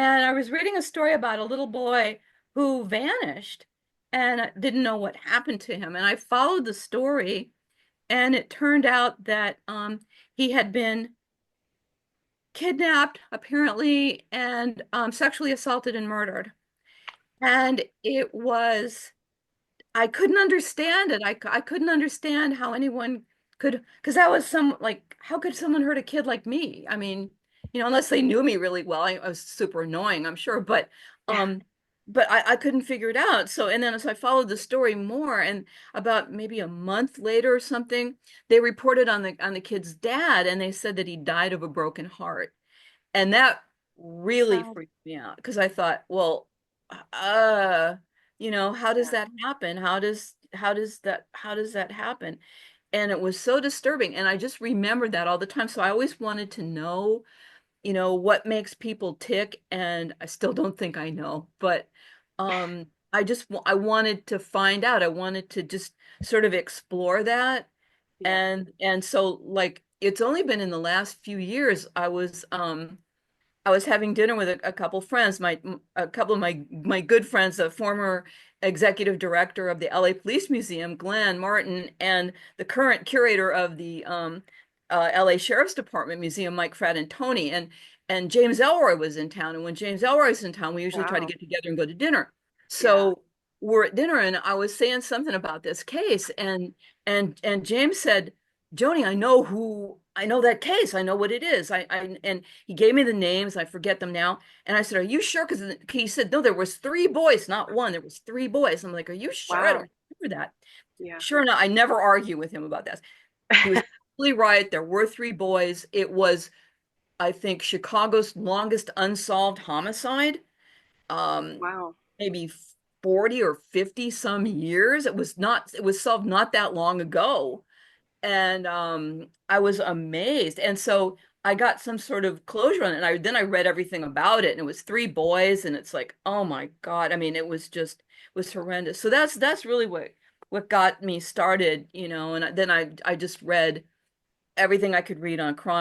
And I was reading a story about a little boy who vanished and didn't know what happened to him. And I followed the story, and it turned out that he had been kidnapped, apparently, and sexually assaulted and murdered. And it was, I couldn't understand it. I couldn't understand how anyone could, because that was like, how could someone hurt a kid like me? I mean, unless they knew me really well, I was super annoying, I'm sure, Yeah. um, but I couldn't figure it out. So, and then as I followed the story more, and about maybe a month later or something, they reported on the kid's dad, and they said that he died of a broken heart. And that really Sad. freaked me out because I thought, well, uh, how does Yeah. that happen? How does that happen? And it was so disturbing. And I just remembered that all the time. So I always wanted to know, what makes people tick. And I still don't think I know, but I wanted to find out. I wanted to just sort of explore that. Yeah. And so like it's only been in the last few years I was having dinner with a couple friends, a couple of my good friends, a former executive director of the LA Police Museum, Glenn Martin, and the current curator of the LA Sheriff's Department Museum, Mike Fratantoni, and James Elroy was in town. And when James Elroy's in town, we usually try to Wow. get together and go to dinner. Yeah. So we're at dinner, and I was saying something about this case, and James said, Joni, I know that case. I know what it is. And he gave me the names. I forget them now. And I said, "Are you sure?" Because he said, "No, there was three boys, not one. There was three boys." I'm like, "Are you sure?" I Wow. don't remember that. Yeah. Sure enough, I never argue with him about this. He was absolutely right. There were three boys. It was, I think, Chicago's longest unsolved homicide. Um, Wow. Maybe 40 or 50 some years. It was solved not that long ago. And I was amazed. And so I got some sort of closure on it. And then I read everything about it, and it was three boys, and it's like, oh my God. I mean, it was horrendous. So that's really what got me started, and then I just read everything I could read on crime.